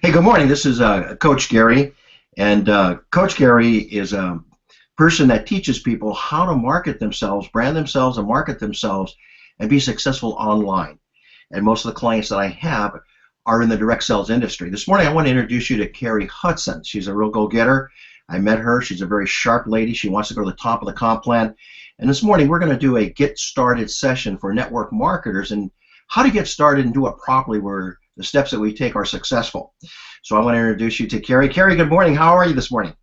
Hey, good morning. This is Coach Gary, and Coach Gary is a person that teaches people how to market themselves, brand themselves, and market themselves, and be successful online. And most of the clients that I have are in the direct sales industry. This morning, I want to introduce you to Carrie Hudson. She's a real go-getter. I met her. She's a very sharp lady. She wants to go to the top of the comp plan. And this morning, we're going to do a get started session for network marketers and how to get started and do it properly where the steps that we take are successful. So I want to introduce you to Carrie. Carrie, good morning. How are you this morning?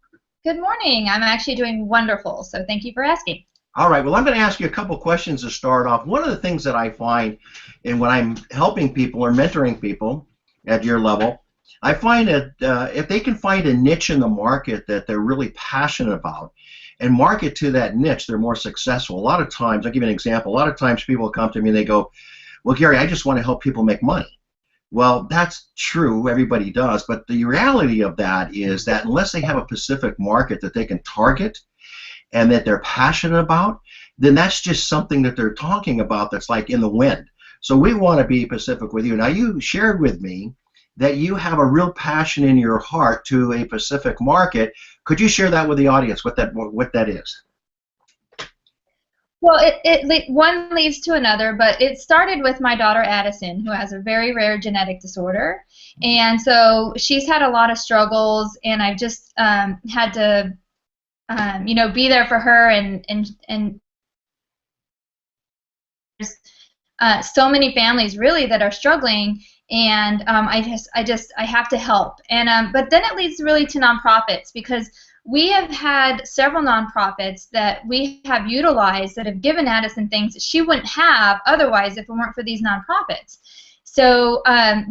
Good morning. I'm actually doing wonderful, so thank you for asking. All right. Well, I'm going to ask you a couple questions to start off. One of the things that I find when I'm helping people or mentoring people at your level, I find that if they can find a niche in the market that they're really passionate about and market to that niche, they're more successful. A lot of times, I'll give you an example. A lot of times people come to me and they go, well, Gary, I just want to help people make money. Well, that's true, everybody does, but the reality of that is that unless they have a specific market that they can target and that they're passionate about, then that's just something that they're talking about that's like in the wind. So we want to be specific with you. Now, you shared with me that you have a real passion in your heart to a specific market. Could you share that with the audience, what that is? Well, one leads to another, but it started with my daughter Addison, who has a very rare genetic disorder, and so she's had a lot of struggles, and I've just had to, be there for her, and there's so many families really that are struggling, and I have to help, and but then it leads really to nonprofits because we have had several nonprofits that we have utilized that have given Addison things that she wouldn't have otherwise if it weren't for these nonprofits. So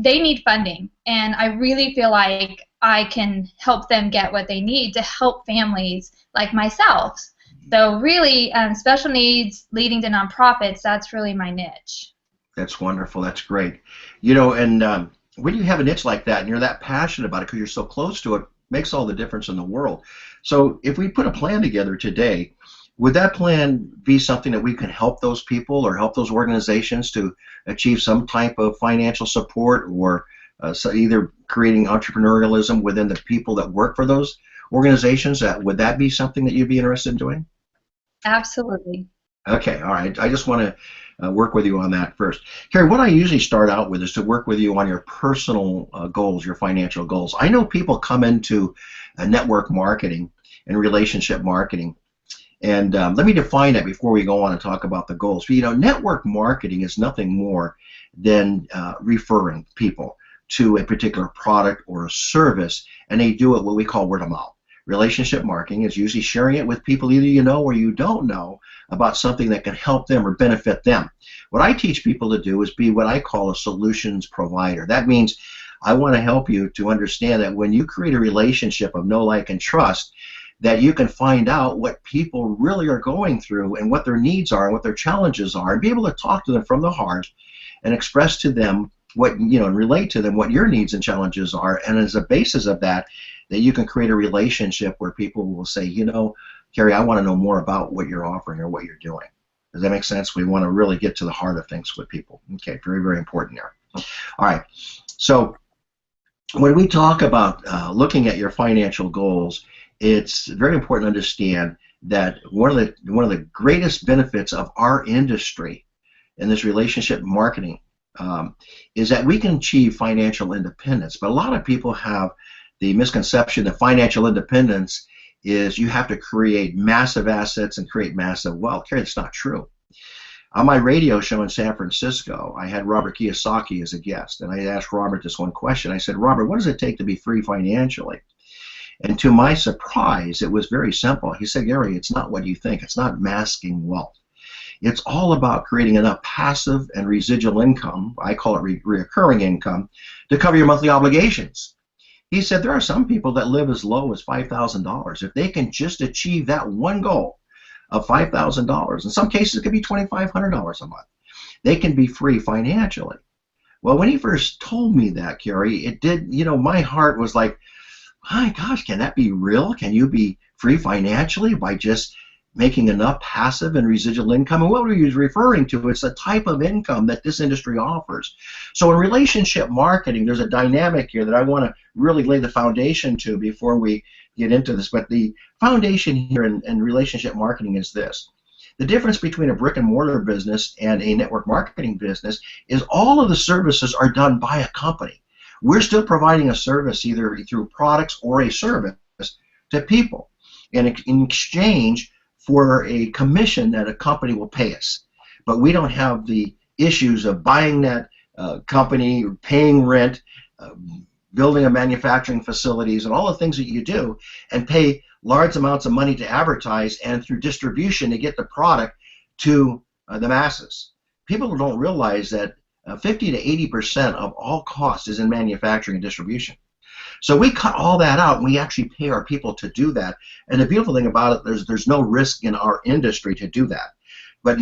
they need funding, and I really feel like I can help them get what they need to help families like myself. So really, special needs leading to nonprofits, that's really my niche. That's wonderful. That's great. And when you have a niche like that and you're that passionate about it because you're so close to it, makes all the difference in the world. So if we put a plan together today, would that plan be something that we can help those people or help those organizations to achieve some type of financial support or so either creating entrepreneurialism within the people that work for those organizations? Would that be something that you'd be interested in doing? Absolutely. Okay, all right. I just want to work with you on that first. Carrie, what I usually start out with is to work with you on your personal goals, your financial goals. I know people come into network marketing and relationship marketing, and let me define that before we go on and talk about the goals. But, network marketing is nothing more than referring people to a particular product or a service, and they do it what we call word of mouth. Relationship marketing is usually sharing it with people either you know or you don't know about something that can help them or benefit them. What I teach people to do is be what I call a solutions provider. That means I want to help you to understand that when you create a relationship of know, like, and trust, that you can find out what people really are going through and what their needs are and what their challenges are, and be able to talk to them from the heart and express to them what, and relate to them what your needs and challenges are, and as a basis of that, that you can create a relationship where people will say, Carrie, I want to know more about what you're offering or what you're doing. Does that make sense? We want to really get to the heart of things with people. Okay, very, very important there. All right, so when we talk about looking at your financial goals, it's very important to understand that one of the greatest benefits of our industry in this relationship marketing is that we can achieve financial independence. But a lot of people have the misconception that financial independence is you have to create massive assets and create massive wealth. Carrie, that's not true. On my radio show in San Francisco, I had Robert Kiyosaki as a guest, and I asked Robert this one question. I said, Robert, what does it take to be free financially? And to my surprise, it was very simple. He said, Gary, it's not what you think. It's not masking wealth. It's all about creating enough passive and residual income, I call it recurring income, to cover your monthly obligations. He said there are some people that live as low as $5,000. If they can just achieve that one goal of $5,000, in some cases it could be $2,500 a month, they can be free financially. Well, when he first told me that, Carrie, it did, my heart was like, my gosh, can that be real? Can you be free financially by just making enough passive and residual income. And what we're referring to is the type of income that this industry offers. So in relationship marketing, there's a dynamic here that I want to really lay the foundation to before we get into this. But the foundation here in relationship marketing is this. The difference between a brick and mortar business and a network marketing business is all of the services are done by a company. We're still providing a service either through products or a service to people in exchange for a commission that a company will pay us. But we don't have the issues of buying that company, paying rent, building a manufacturing facilities, and all the things that you do, and pay large amounts of money to advertise and through distribution to get the product to the masses. People don't realize that 50 to 80% of all costs is in manufacturing and distribution. So we cut all that out, and we actually pay our people to do that. And the beautiful thing about it, there's no risk in our industry to do that. But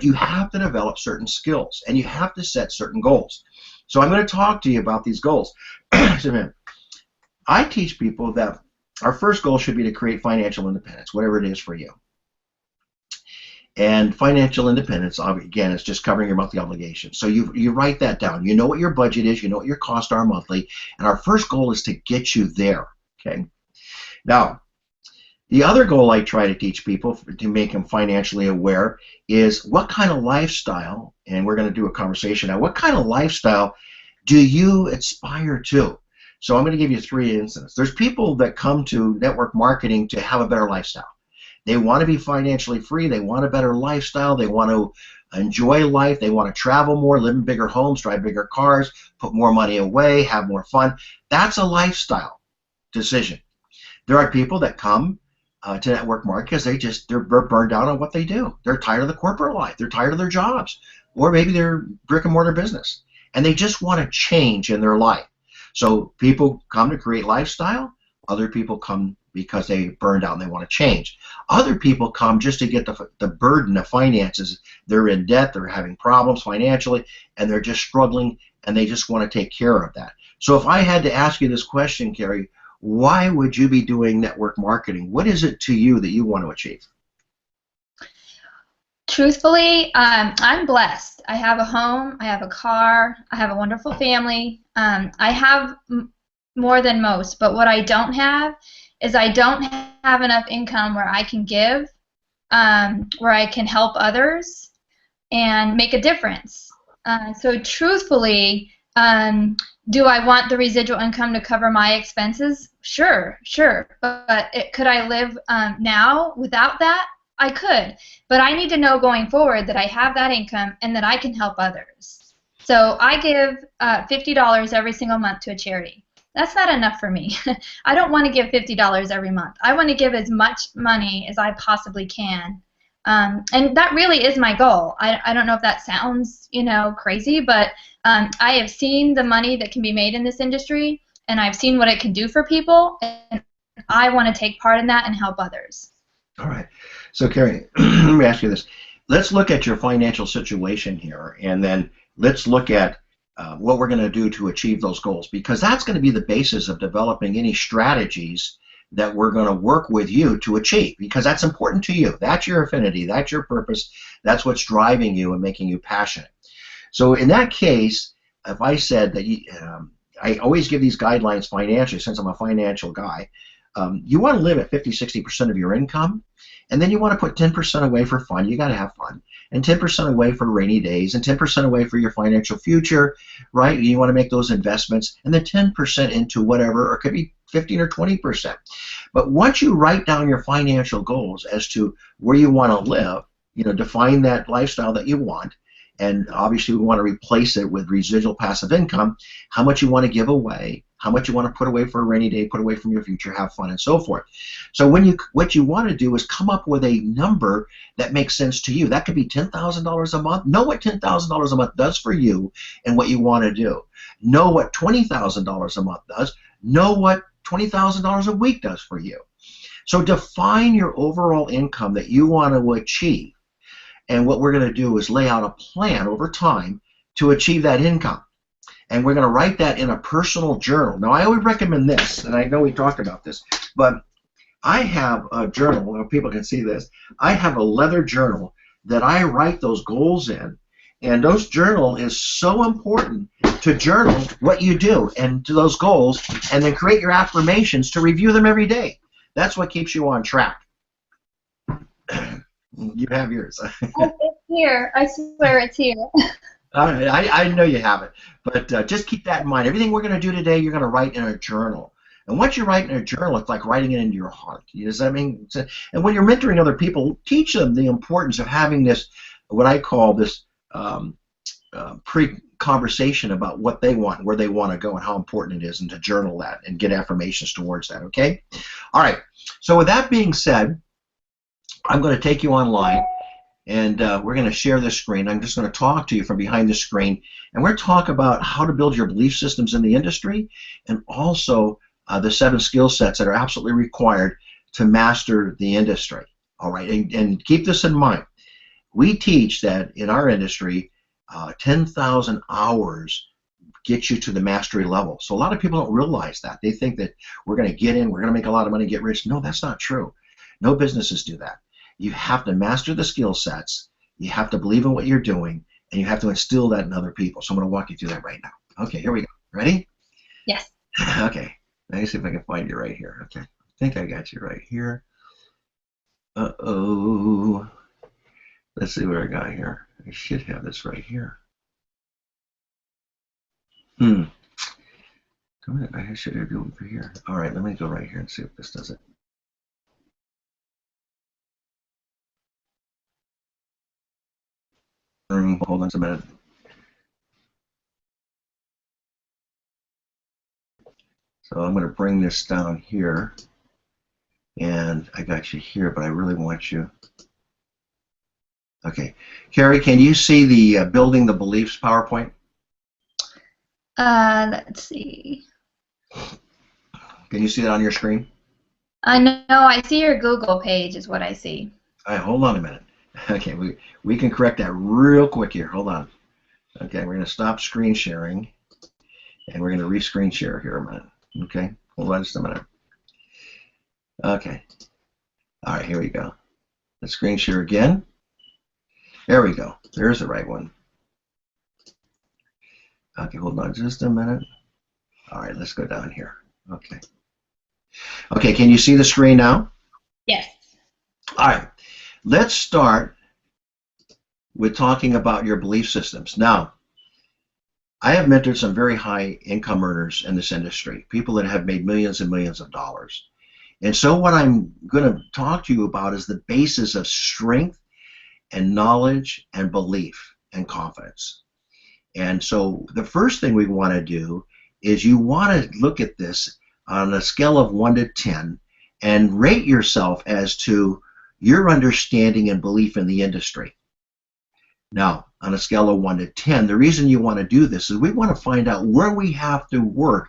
you have to develop certain skills, and you have to set certain goals. So I'm going to talk to you about these goals. I teach people that our first goal should be to create financial independence, whatever it is for you. And financial independence, again, is just covering your monthly obligations. So you write that down. You know what your budget is. You know what your costs are monthly. And our first goal is to get you there. Okay. Now, the other goal I try to teach people to make them financially aware is what kind of lifestyle, and we're going to do a conversation now, what kind of lifestyle do you aspire to? So I'm going to give you 3 instances. There's people that come to network marketing to have a better lifestyle. They want to be financially free. They want a better lifestyle. They want to enjoy life. They want to travel more, live in bigger homes, drive bigger cars, put more money away, have more fun. That's a lifestyle decision. There are people that come to network marketing because they're burned out on what they do. They're tired of the corporate life. They're tired of their jobs, or maybe their brick and mortar business, and they just want to change in their life. So people come to create lifestyle. Other people come because they burned out and they want to change. Other people come just to get the burden of finances. They're in debt, they're having problems financially, and they're just struggling, and they just want to take care of that. So if I had to ask you this question, Carrie, why would you be doing network marketing? What is it to you that you want to achieve? Truthfully, I'm blessed. I have a home, I have a car, I have a wonderful family. I have more than most, but what I don't have is I don't have enough income where I can give, where I can help others and make a difference. So truthfully, do I want the residual income to cover my expenses? Sure. But could I live now without that? I could, but I need to know going forward that I have that income and that I can help others. So I give $50 every single month to a charity. That's not enough for me. I don't want to give $50 every month. I want to give as much money as I possibly can. And that really is my goal. I don't know if that sounds, crazy, but I have seen the money that can be made in this industry, and I've seen what it can do for people, and I want to take part in that and help others. All right. So, Carrie, let me ask you this. Let's look at your financial situation here, and then let's look at what we're going to do to achieve those goals, because that's going to be the basis of developing any strategies that we're going to work with you to achieve, because that's important to you. That's your affinity. That's your purpose. That's what's driving you and making you passionate. So in that case, if I said that I always give these guidelines financially, since I'm a financial guy, you want to live at 50-60% of your income, and then you want to put 10% away for fun. You got to have fun, and 10% away for rainy days, and 10% away for your financial future, right? You want to make those investments, and then 10% into whatever, or it could be 15 or 20%. But once you write down your financial goals as to where you want to live, define that lifestyle that you want, and obviously we want to replace it with residual passive income, how much you want to give away, how much you want to put away for a rainy day, put away from your future, have fun, and so forth. So what you want to do is come up with a number that makes sense to you. That could be $10,000 a month. Know what $10,000 a month does for you and what you want to do. Know what $20,000 a month does. Know what $20,000 a week does for you. So define your overall income that you want to achieve. And what we're going to do is lay out a plan over time to achieve that income. And we're going to write that in a personal journal. Now, I always recommend this, and I know we talked about this, but I have a journal, where people can see this. I have a leather journal that I write those goals in. And those journal is so important to journal what you do and to those goals, and then create your affirmations to review them every day. That's what keeps you on track. You have yours. It's here. I swear it's here. I know you have it, but just keep that in mind. Everything we're going to do today, you're going to write in a journal. And once you write in a journal, it's like writing it into your heart. Does that mean? And when you're mentoring other people, teach them the importance of having this, what I call this pre-conversation about what they want, where they want to go, and how important it is, and to journal that and get affirmations towards that, okay? All right. So with that being said, I'm going to take you online, and we're going to share this screen. I'm just going to talk to you from behind the screen, and we're going to talk about how to build your belief systems in the industry, and also the 7 skill sets that are absolutely required to master the industry. All right, and keep this in mind. We teach that in our industry, 10,000 hours get you to the mastery level. So a lot of people don't realize that. They think that we're going to get in, we're going to make a lot of money, get rich. No, that's not true. No businesses do that. You have to master the skill sets, you have to believe in what you're doing, and you have to instill that in other people. So I'm going to walk you through that right now. Okay, here we go. Ready? Yes. Okay. Let me see if I can find you right here. Okay. I think I got you right here. Uh-oh. Let's see what I got here. I should have this right here. Come on, I should have it over here. All right, let me go right here and see if this does it. Hold on a minute. So I'm going to bring this down here, and I got you here, but I really want you. Okay, Carrie, can you see the Building the Beliefs PowerPoint? Let's see. Can you see that on your screen? No, I see your Google page is what I see. All right, hold on a minute. Okay, we can correct that real quick here. Hold on. Okay, we're going to stop screen sharing, and we're going to re-screen share here a minute. Okay, hold on just a minute. Okay. All right, here we go. Let's screen share again. There we go. There's the right one. Okay, hold on just a minute. All right, let's go down here. Okay. Okay, can you see the screen now? Yes. All right. Let's start with talking about your belief systems. Now, I have mentored some very high income earners in this industry, people that have made millions and millions of dollars. And so what I'm going to talk to you about is the basis of strength and knowledge and belief and confidence. And so the first thing we want to do is you want to look at this on a scale of 1 to 10 and rate yourself as to your understanding and belief in the industry. Now, on a scale of 1 to 10, the reason you want to do this is we want to find out where we have to work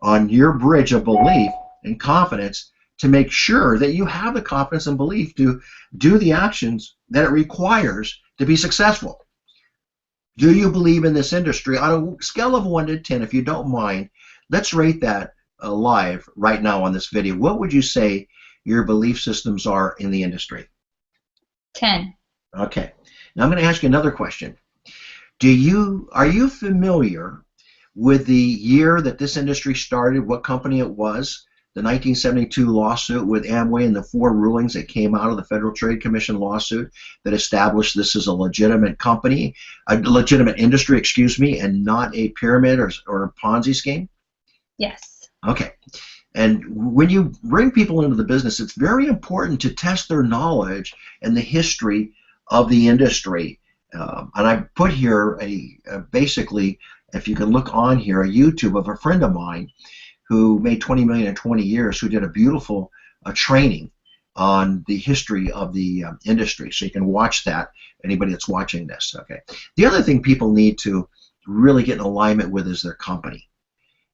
on your bridge of belief and confidence to make sure that you have the confidence and belief to do the actions that it requires to be successful. Do you believe in this industry? On a scale of 1 to 10, if you don't mind, let's rate that live right now on this video. What would you say your belief systems are in the industry? 10. Okay. Now I'm going to ask you another question. Are you familiar with the year that this industry started, what company it was, the 1972 lawsuit with Amway and the 4 rulings that came out of the Federal Trade Commission lawsuit that established this as a legitimate company, a legitimate industry, excuse me, and not a pyramid or a Ponzi scheme? Yes. Okay. And when you bring people into the business, it's very important to test their knowledge and the history of the industry. And I put here basically, if you can look on here, a YouTube of a friend of mine who made $20 million in 20 years, who did a beautiful training on the history of the industry. So you can watch that, anybody that's watching this. Okay. The other thing people need to really get in alignment with is their company.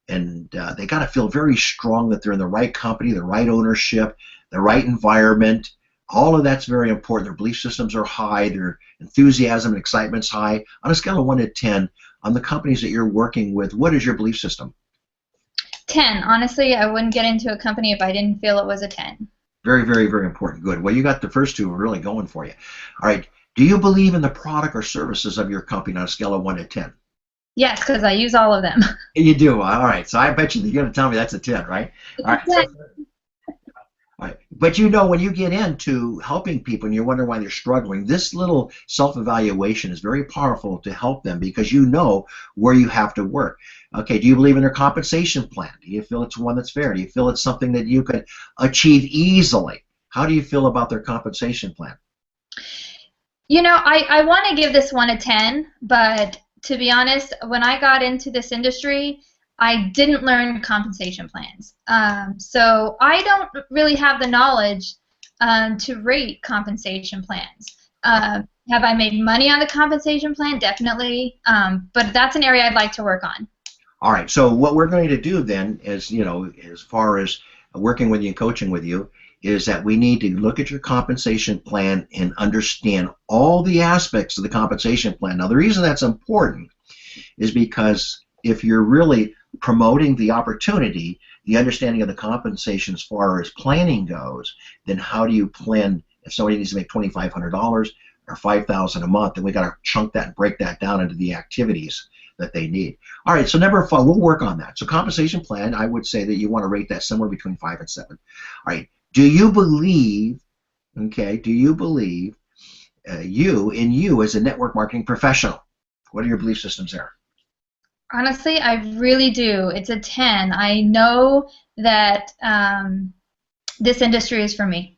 And they got to feel very strong that they're in the right company, the right ownership, the right environment. All of that's very important. Their belief systems are high. Their enthusiasm and excitement's high. On a scale of 1 to 10, on the companies that you're working with, what is your belief system? 10. Honestly, I wouldn't get into a company if I didn't feel it was a 10. Very, very, very important. Good. Well, you got the first two really going for you. All right. Do you believe in the product or services of your company on a scale of 1 to 10? Yes, because I use all of them. You do. All right. So I bet you're going to tell me that's a 10, right? All right. So, all right. But you know, when you get into helping people and you're wondering why they're struggling, this little self-evaluation is very powerful to help them because you know where you have to work. Okay, do you believe in their compensation plan? Do you feel it's one that's fair? Do you feel it's something that you could achieve easily? How do you feel about their compensation plan? You know, I want to give this one a 10, but to be honest, when I got into this industry, I didn't learn compensation plans. So I don't really have the knowledge to rate compensation plans. Have I made money on the compensation plan? Definitely. But that's an area I'd like to work on. All right, so what we're going to do then is, you know, as far as working with you and coaching with you, is that we need to look at your compensation plan and understand all the aspects of the compensation plan. Now, the reason that's important is because if you're really promoting the opportunity, the understanding of the compensation as far as planning goes, then how do you plan if somebody needs to make $2,500 or $5,000 a month, then we got to chunk that and break that down into the activities that they need. All right, so number 5, we'll work on that. So compensation plan, I would say that you want to rate that somewhere between 5 and 7. All right, do you believe, okay, do you believe you as a network marketing professional? What are your belief systems there? Honestly, I really do. It's a 10. I know that this industry is for me.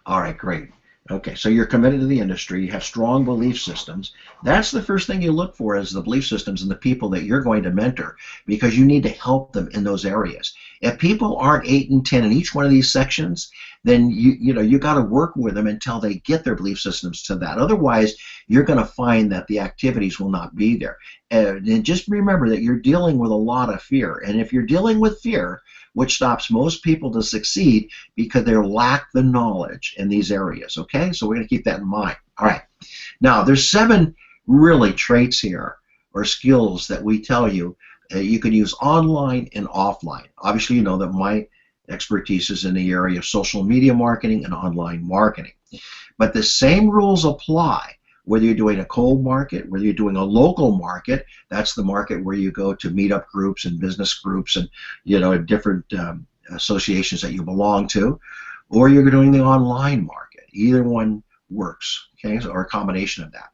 All right, great. Okay, so you're committed to the industry, you have strong belief systems. That's the first thing you look for is the belief systems and the people that you're going to mentor because you need to help them in those areas. If people aren't 8 and 10 in each one of these sections, then you got to work with them until they get their belief systems to that. Otherwise, you're going to find that the activities will not be there. And just remember that you're dealing with a lot of fear. And if you're dealing with fear, which stops most people to succeed because they lack the knowledge in these areas. Okay, so we're going to keep that in mind. All right, now there's 7 really traits here or skills that we tell you you can use online and offline. Obviously, you know that my expertise is in the area of social media marketing and online marketing, but the same rules apply whether you're doing a cold market, whether you're doing a local market. That's the market where you go to meetup groups and business groups and different associations that you belong to, or you're doing the online market. Either one works, okay, or a combination of that.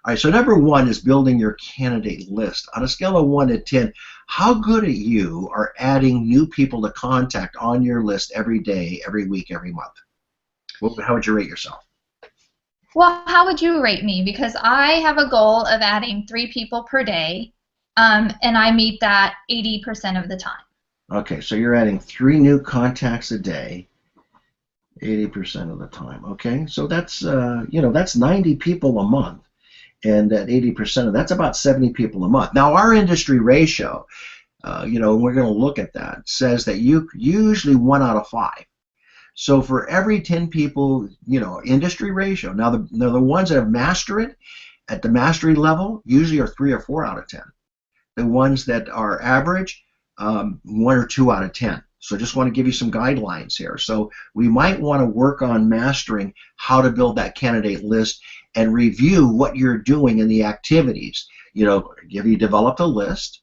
All right, so number 1 is building your candidate list. On a scale of 1 to 10, how good at you are adding new people to contact on your list every day, every week, every month? How would you rate yourself? Well, how would you rate me? Because I have a goal of adding 3 people per day, and I meet that 80% of the time. Okay, so you're adding 3 new contacts a day, 80% of the time. Okay, so that's that's 90 people a month, and at 80% of that's about 70 people a month. Now our industry ratio, we're going to look at that, says that you usually 1 out of 5. So for every 10 people, industry ratio. Now the ones that have mastered it at the mastery level usually are 3 or 4 out of 10. The ones that are average, 1 or 2 out of 10. So just want to give you some guidelines here. So we might want to work on mastering how to build that candidate list and review what you're doing in the activities. Have you developed a list?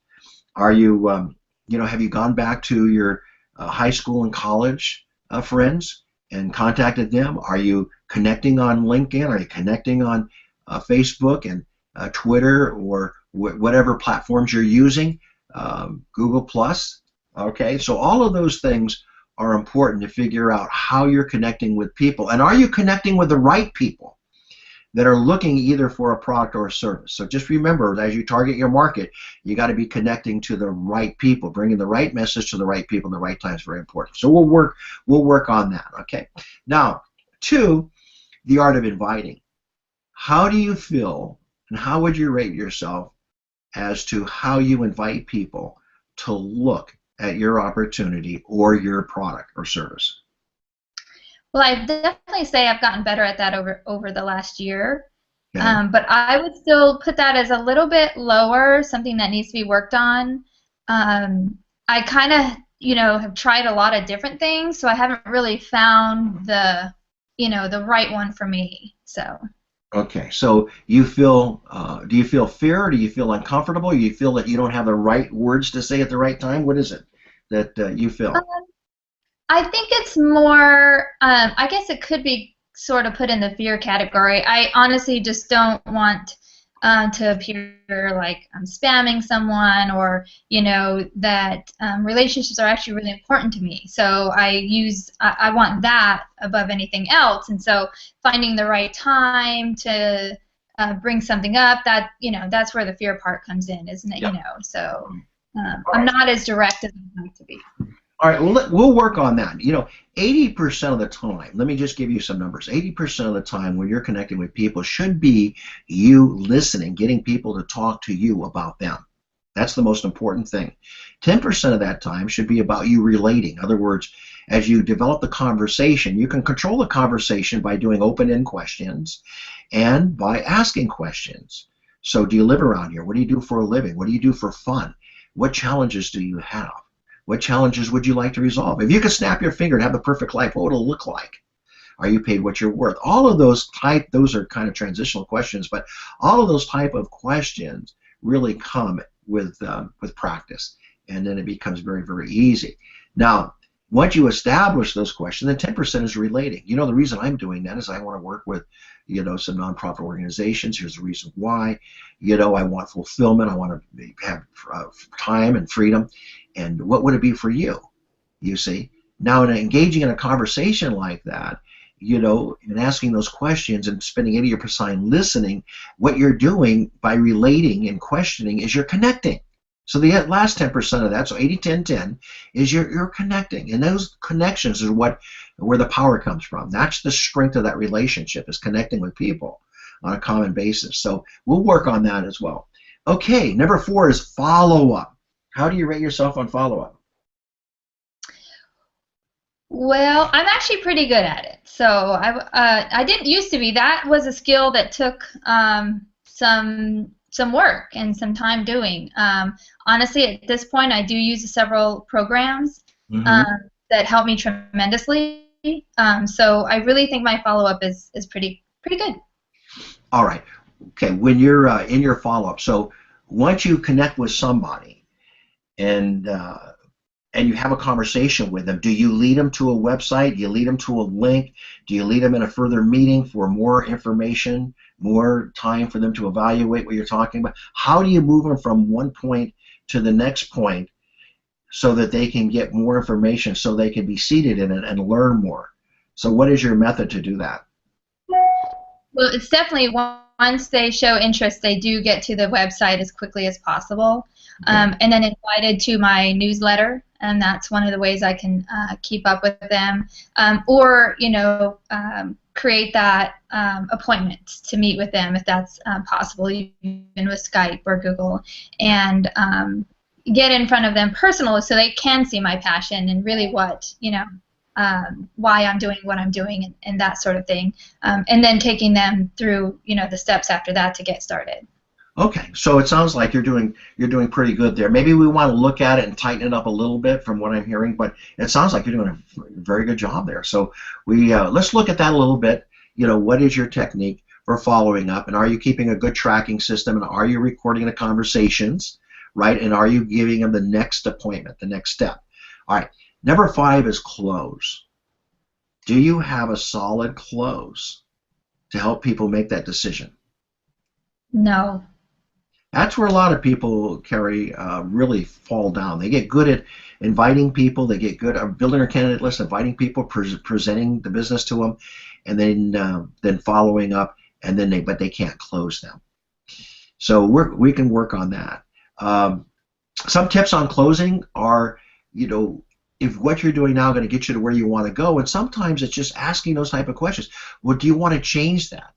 Are you, have you gone back to your high school and college friends and contacted them? Are you connecting on LinkedIn? Are you connecting on Facebook and Twitter or whatever platforms you're using? Google Plus? Okay, so all of those things are important to figure out how you're connecting with people. And are you connecting with the right people that are looking either for a product or a service? So just remember, as you target your market, you got to be connecting to the right people, bringing the right message to the right people in the right time is very important. So we'll work on that. Okay. Now, 2, the art of inviting. How do you feel, and how would you rate yourself as to how you invite people to look at your opportunity or your product or service? Well, I definitely say I've gotten better at that over the last year. Okay. But I would still put that as a little bit lower, something that needs to be worked on. I kind of have tried a lot of different things, so I haven't really found the right one for me. So. Okay, so you feel, do you feel fear? Do you feel uncomfortable? Do you feel that you don't have the right words to say at the right time? What is it that you feel? I think it's more, I guess it could be sort of put in the fear category. I honestly just don't want to appear like I'm spamming someone, or, that relationships are actually really important to me. So I want that above anything else. And so finding the right time to bring something up, that's where the fear part comes in, isn't it? Yeah. So All I'm right. not as direct as I'd like to be. All right, well, we'll work on that. 80% of the time, let me just give you some numbers. 80% of the time when you're connecting with people should be you listening, getting people to talk to you about them. That's the most important thing. 10% of that time should be about you relating. In other words, as you develop the conversation, you can control the conversation by doing open-end questions and by asking questions. So, do you live around here? What do you do for a living? What do you do for fun? What challenges do you have? What challenges would you like to resolve? If you could snap your finger and have the perfect life, what would it look like? Are you paid what you're worth? All of those are kind of transitional questions, but all of those type of questions really come with practice, and then it becomes very, very easy. Now, once you establish those questions, then 10% is relating. The reason I'm doing that is I want to work with, some nonprofit organizations. Here's the reason why. I want fulfillment. I want to have time and freedom. And what would it be for you? You see? Now, in engaging in a conversation like that, and asking those questions and spending 80% of your time listening, what you're doing by relating and questioning is you're connecting. So the last 10% of that, so 80-10-10, is you're connecting. And those connections is where the power comes from. That's the strength of that relationship, is connecting with people on a common basis. So we'll work on that as well. Okay, number 4 is follow-up. How do you rate yourself on follow-up? Well, I'm actually pretty good at it. So I didn't used to be. That was a skill that took some work and some time doing. Honestly, at this point, I do use several programs that help me tremendously. So I really think my follow-up is pretty good. All right. Okay. When you're in your follow-up, so once you connect with somebody and you have a conversation with them, do you lead them to a website? Do you lead them to a link? Do you lead them in a further meeting for more information, more time for them to evaluate what you're talking about? How do you move them from one point to the next point so that they can get more information, so they can be seated in it and learn more? So what is your method to do that? Well, it's definitely once they show interest, they do get to the website as quickly as possible, and then invited to my newsletter, and that's one of the ways I can keep up with them, or create that appointment to meet with them if that's possible, even with Skype or Google, and get in front of them personally so they can see my passion and really what why I'm doing what I'm doing, and that sort of thing, and then taking them through the steps after that to get started. Okay, so it sounds like you're doing pretty good there. Maybe we want to look at it and tighten it up a little bit from what I'm hearing, but it sounds like you're doing a very good job there. So let's look at that a little bit. What is your technique for following up, and are you keeping a good tracking system, and are you recording the conversations, right? And are you giving them the next appointment, the next step? All right. Number 5 is close. Do you have a solid close to help people make that decision? No. That's where a lot of people, Carrie, really fall down. They get good at inviting people. They get good at building their candidate list, inviting people, presenting the business to them, and then following up, and then but they can't close them. So we can work on that. Some tips on closing are, if what you're doing now going to get you to where you want to go, and sometimes it's just asking those type of questions. Well, do you want to change that?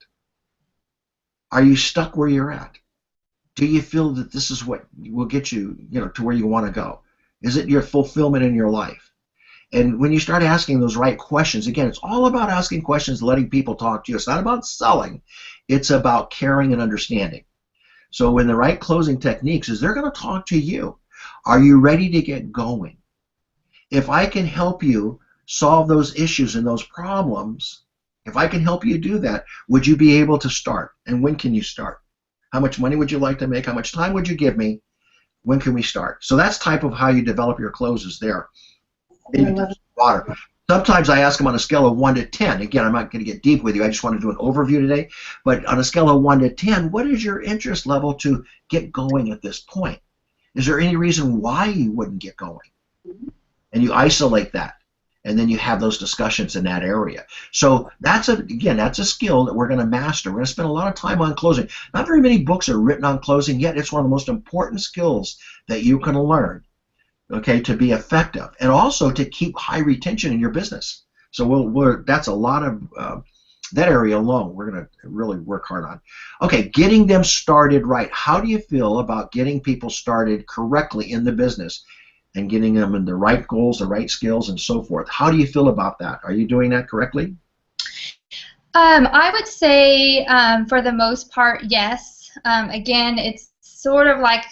Are you stuck where you're at? Do you feel that this is what will get you, to where you want to go? Is it your fulfillment in your life? And when you start asking those right questions, again, it's all about asking questions, letting people talk to you. It's not about selling. It's about caring and understanding. So in the right closing techniques is they're going to talk to you. Are you ready to get going? if I can help you solve those issues and those problems, if I can help you do that, would you be able to start? And when can you start? How much money would you like to make? How much time would you give me? When can we start? So that's type of how you develop your closes there. Water. Sometimes I ask them on a scale of 1 to 10. Again, I'm not going to get deep with you. I just want to do an overview today. But on a scale of 1 to 10, what is your interest level to get going at this point? Is there any reason why you wouldn't get going? And you isolate that. And then you have those discussions in that area. So that's a skill that we're going to master. We're going to spend a lot of time on closing. Not very many books are written on closing, yet it's one of the most important skills that you can learn, okay, to be effective, and also to keep high retention in your business. So that's a lot of that area alone we're going to really work hard on. Okay, getting them started right. How do you feel about getting people started correctly in the business and getting them in the right goals, the right skills, and so forth? How do you feel about that? Are you doing that correctly? I would say for the most part, yes. Again, it's sort of like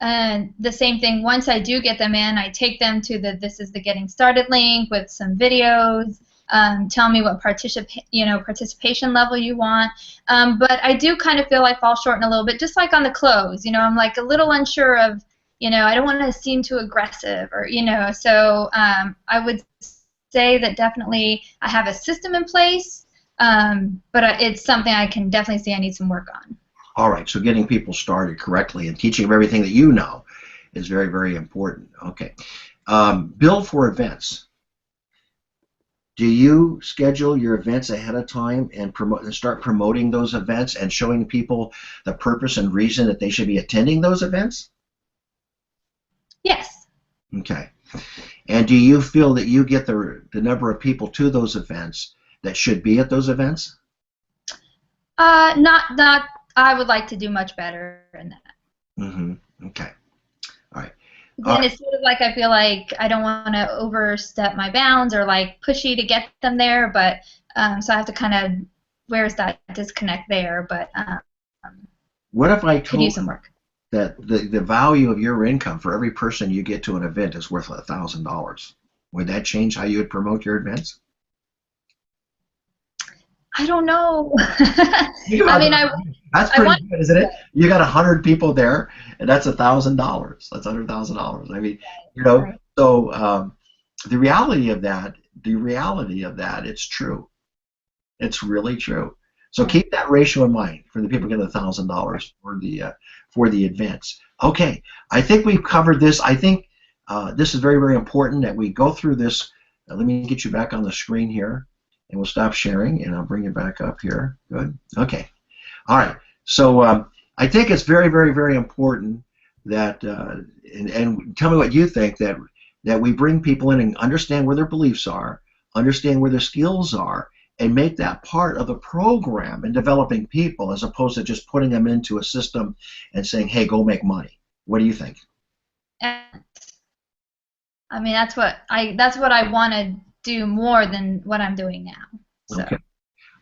the same thing. Once I do get them in, I take them to this is the getting started link with some videos. Tell me what participation level you want. But I do kind of feel I fall short in a little bit, just like on the close. I'm like a little unsure of, I don't want to seem too aggressive, or so I would say that definitely I have a system in place, but it's something I can definitely see I need some work on. All right, so getting people started correctly and teaching them everything that you know is very, very important. Okay, build for events. Do you schedule your events ahead of time and start promoting those events and showing people the purpose and reason that they should be attending those events? Yes. Okay. And do you feel that you get the number of people to those events that should be at those events? Not. I would like to do much better in that. Mm-hmm. Okay. All right. Then it's sort of like I feel like I don't want to overstep my bounds or like pushy to get them there, but so I have to kind of, where's that disconnect there? But what if I could use some work? That the value of your income for every person you get to an event is worth $1,000. Would that change how you would promote your events? I don't know. I mean, that's pretty good, isn't it? You got 100 people there, and that's $1,000. That's $100,000. I mean, Right. So the reality of that, it's true. It's really true. So keep that ratio in mind for the people getting $1,000 for the events. Okay, I think we've covered this. I think this is very, very important that we go through this. Let me get you back on the screen here, and we'll stop sharing, and I'll bring you back up here. Good. Okay. All right. So I think it's very, very, very important that, and tell me what you think, that we bring people in and understand where their beliefs are, understand where their skills are, and make that part of the program in developing people, as opposed to just putting them into a system and saying, hey, go make money. What do you think? I mean, that's what I want to do more than what I'm doing now. So. Okay.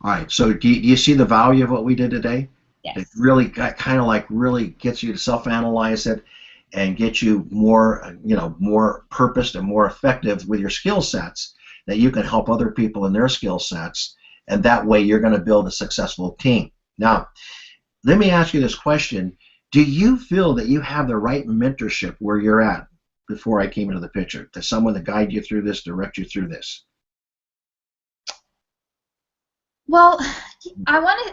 All right. So do you see the value of what we did today? Yes. It really kind of like really gets you to self-analyze it and get you more, more purposed and more effective with your skill sets, that you can help other people in their skill sets, and that way you're going to build a successful team. Now, let me ask you this question. Do you feel that you have the right mentorship where you're at before I came into the picture? To someone to guide you through this, direct you through this? Well,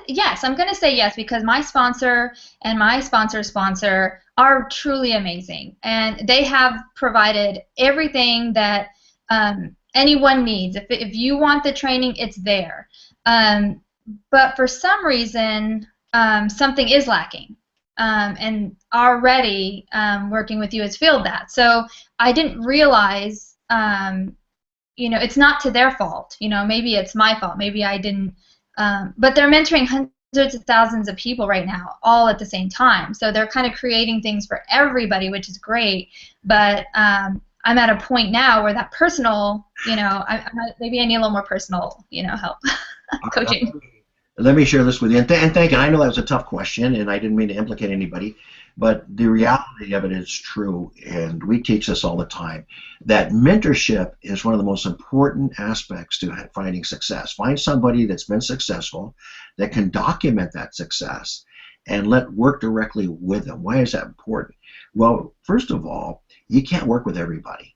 yes, I'm going to say yes, because my sponsor and my sponsor's sponsor are truly amazing, and they have provided everything that anyone needs. If you want the training, it's there. But for some reason, something is lacking, and already working with you has filled that. So I didn't realize, it's not to their fault. Maybe it's my fault. Maybe I didn't. But they're mentoring hundreds of thousands of people right now, all at the same time. So they're kind of creating things for everybody, which is great. But I'm at a point now where that personal, maybe I need a little more personal, help, coaching. Let me share this with you. And thank you. I know that was a tough question, and I didn't mean to implicate anybody. But the reality of it is true, and we teach this all the time, that mentorship is one of the most important aspects to finding success. Find somebody that's been successful, that can document that success, and work directly with them. Why is that important? Well, first of all, you can't work with everybody,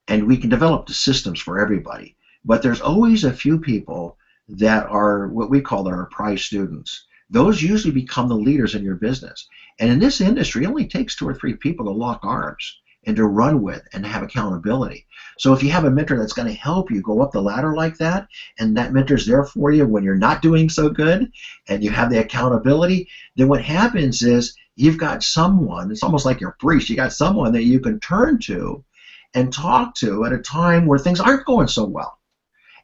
and we can develop the systems for everybody, but there's always a few people that are what we call our prize students. Those usually become the leaders in your business. And in this industry, it only takes 2 or 3 people to lock arms and to run with and to have accountability. So if you have a mentor that's going to help you go up the ladder like that, and that mentor's there for you when you're not doing so good, and you have the accountability, then what happens is you've got someone, it's almost like your priest, you got someone that you can turn to and talk to at a time where things aren't going so well,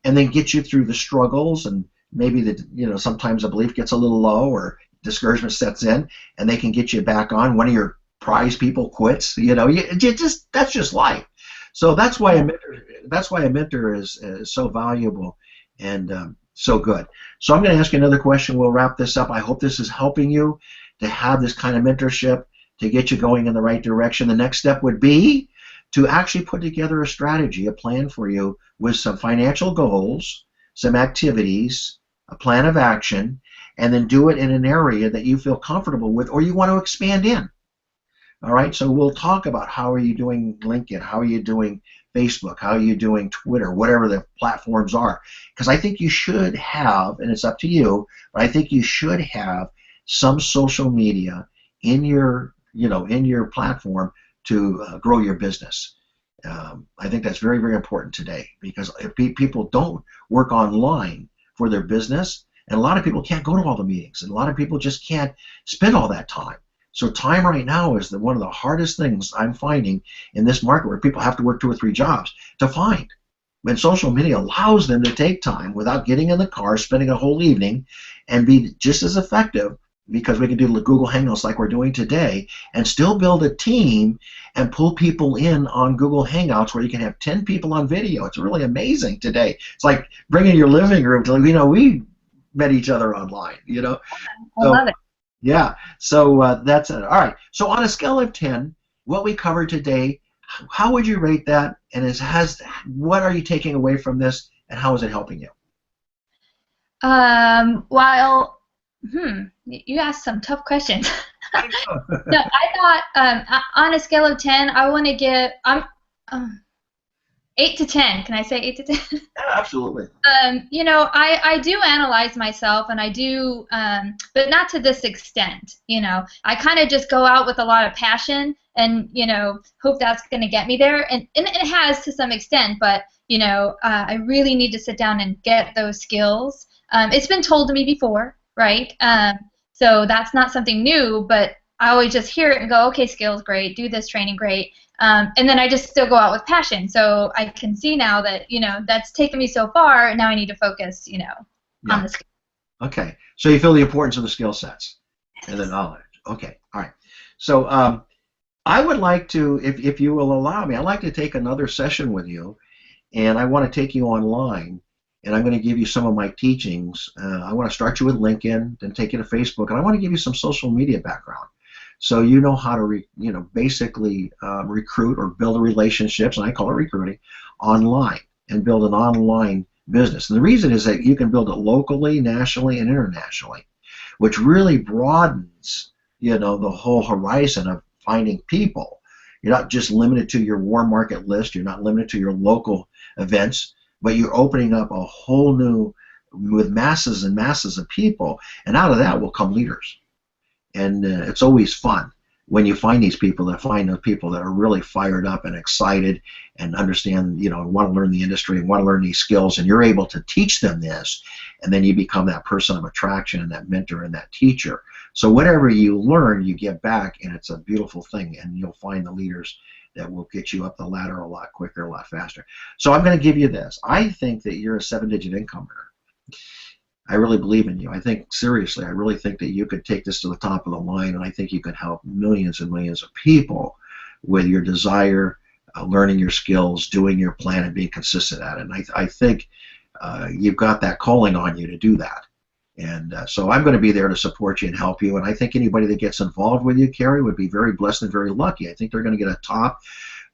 and then get you through the struggles, and maybe sometimes the belief gets a little low or discouragement sets in, and they can get you back on. One of your prize people quits. That's just life. So that's why a mentor is so valuable and so good. So I'm going to ask you another question. We'll wrap this up. I hope this is helping you to have this kind of mentorship to get you going in the right direction. The next step would be to actually put together a strategy, a plan for you with some financial goals, some activities, a plan of action, and then do it in an area that you feel comfortable with or you want to expand in. All right, so we'll talk about how are you doing LinkedIn, how are you doing Facebook, how are you doing Twitter, whatever the platforms are. Because I think you should have, and it's up to you, but I think you should have some social media in your platform to grow your business. I think that's very, very important today, because if people don't work online for their business, and a lot of people can't go to all the meetings, and a lot of people just can't spend all that time. So time right now is one of the hardest things I'm finding in this market, where people have to work 2 or 3 jobs to find. And social media allows them to take time without getting in the car, spending a whole evening, and be just as effective, because we can do Google Hangouts like we're doing today and still build a team and pull people in on Google Hangouts where you can have 10 people on video. It's really amazing today. It's like bringing your living room to, we met each other online, I love it. Yeah, so that's it. All right, so on a scale of 10, what we covered today, how would you rate that, and what are you taking away from this, and how is it helping you? You asked some tough questions. No, I thought on a scale of 10, I want to give 8 to 10. Can I say 8 to 10? Yeah, absolutely. I do analyze myself, and I do, but not to this extent. I kind of just go out with a lot of passion, and hope that's going to get me there, and it has to some extent. But I really need to sit down and get those skills. It's been told to me before, right? So that's not something new, but I always just hear it and go, okay, skills, great, do this training, great. And then I just still go out with passion. So I can see now that, that's taken me so far, and now I need to focus, on the skills. Okay. So you feel the importance of the skill sets and the knowledge. Okay. All right. So I would like to, if you will allow me, I'd like to take another session with you, and I want to take you online, and I'm going to give you some of my teachings. I want to start you with LinkedIn, then take you to Facebook, and I want to give you some social media background, so you know how to basically recruit or build relationships, and I call it recruiting, online, and build an online business. And the reason is that you can build it locally, nationally, and internationally, which really broadens the whole horizon of finding people. You're not just limited to your warm market list. You're not limited to your local events, but you're opening up a whole new, with masses and masses of people, and out of that will come leaders. And it's always fun when you find these people, that are really fired up and excited and understand, want to learn the industry and want to learn these skills, and you're able to teach them this, and then you become that person of attraction and that mentor and that teacher. So whatever you learn, you give back, and it's a beautiful thing, and you'll find the leaders that will get you up the ladder a lot quicker, a lot faster. So I'm going to give you this. I think that you're a 7-digit income earner. I really believe in you. I think, seriously, I really think that you could take this to the top of the line, and I think you could help millions and millions of people with your desire, learning your skills, doing your plan, and being consistent at it. And I think you've got that calling on you to do that. And so I'm going to be there to support you and help you. And I think anybody that gets involved with you, Carrie, would be very blessed and very lucky. I think they're going to get a top.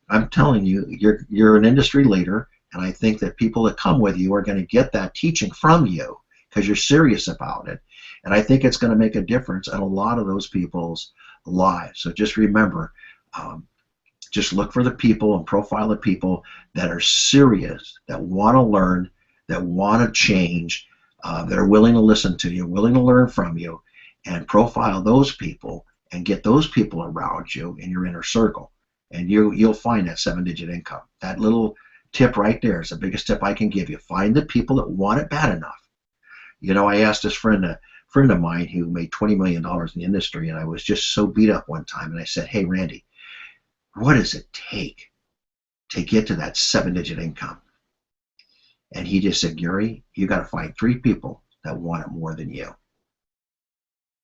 I'm telling you, you're an industry leader, and I think that people that come with you are going to get that teaching from you because you're serious about it. And I think it's going to make a difference in a lot of those people's lives. So just remember, just look for the people and profile the people that are serious, that want to learn, that want to change, that are willing to listen to you, willing to learn from you, and profile those people and get those people around you in your inner circle. And you'll find that 7-digit income. That little tip right there is the biggest tip I can give you. Find the people that want it bad enough. You know, I asked this friend of mine who made $20 million in the industry, and I was just so beat up one time, and I said, hey, Randy, what does it take to get to that 7-digit income? And he just said, Gary, you got to find 3 people that want it more than you.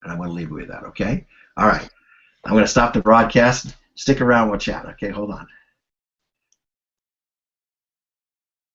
And I'm going to leave you with that, okay? All right. I'm going to stop the broadcast. Stick around, we'll chat. Okay, hold on.